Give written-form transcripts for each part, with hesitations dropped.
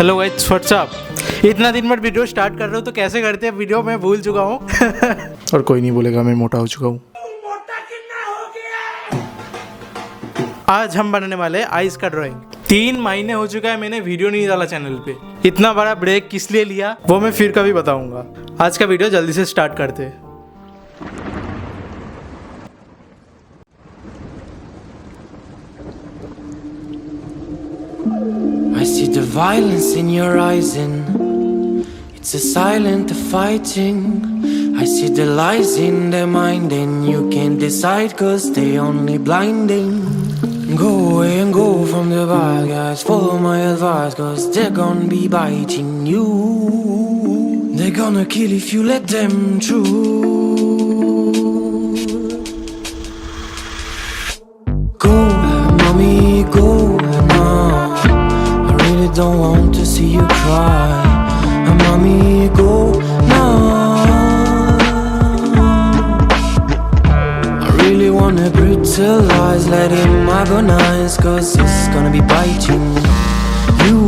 Hello guys, what's up. इतना दिन बाद वीडियो स्टार्ट कर रहे हो तो कैसे करते हैं वीडियो मैं भूल चुका हूँ। और कोई नहीं बोलेगा मैं मोटा हो चुका हूँ। आज हम बनाने वाले हैं आइस का ड्राइंग। 3 महीने हो चुका है मैंने वीडियो नहीं डाला चैनल पे। इतना बड़ा ब्रेक किस लिए लिया वो मैं फिर कभी बताऊंगा। आज का वीडियो जल्दी से स्टार्ट करते हैं। I see the violence in your eyes and it's a silent fighting. I see the lies in their mind and you can't decide cause they only blinding. Go away and go from the bad guys, follow my advice cause they're gonna be biting you. They're gonna kill if you let them through. Go, mommy, go now. Don't want to see you cry. Mommy, go now. I really wanna brutalize, let him agonize, cause it's gonna be biting you.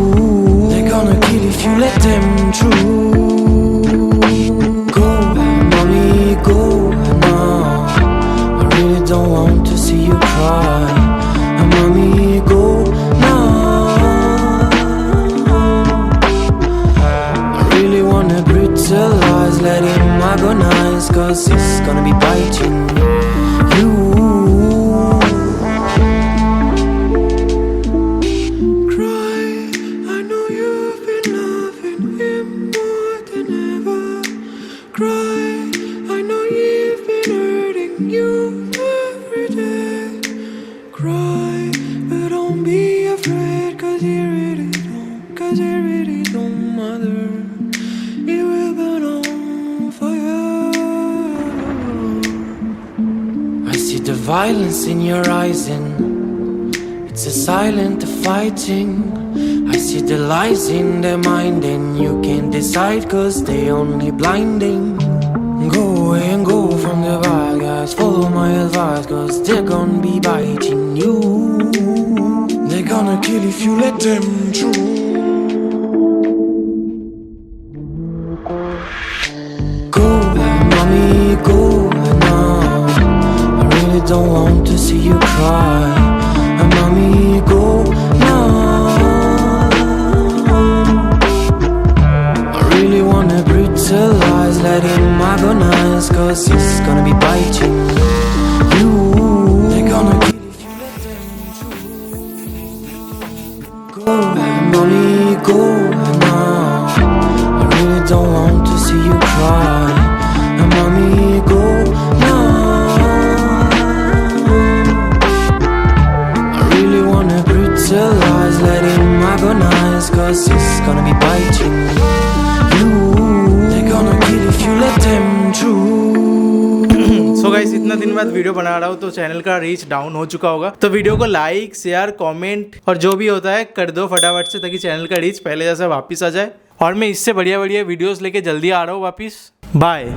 They're gonna kill if you let them through. Go, mommy, go now. I really don't want to see you cry. Mommy, go now. Brutalize, let him agonize, cause it's gonna be biting you. Cry, I know you've been loving him more than ever. Cry, I know you've been hurting you every day. Cry, but don't be afraid, cause he really don't matter. The violence in your eyes and it's a silent fighting. I see the lies in their mind and you can't decide cause they only blinding. Go away and go from the bad guys, follow my advice cause they're gonna be biting you. They're gonna kill if you let them through. Go, mommy, go now. Don't want to see you cry. Mommy, go now. I really wanna brutalize, let him agonize, cause it's gonna be biting you. They're gonna kill if you let them through. Go, mommy, go now. I really don't want to see you cry. Mommy, go now. Brutalize, let him agonize, cause it's gonna be biting you. They're gonna kill if you let them through. So guys, इतना दिन बाद video बना रहा हूँ तो channel का reach down हो चुका होगा, तो वीडियो को लाइक, शेयर, कमेंट और जो भी होता है कर दो फटाफट से, ताकि चैनल का रीच पहले जैसा वापस आ जाए। और मैं इससे बढ़िया बढ़िया वीडियोस लेके जल्दी आ रहा हूँ वापस। बाय।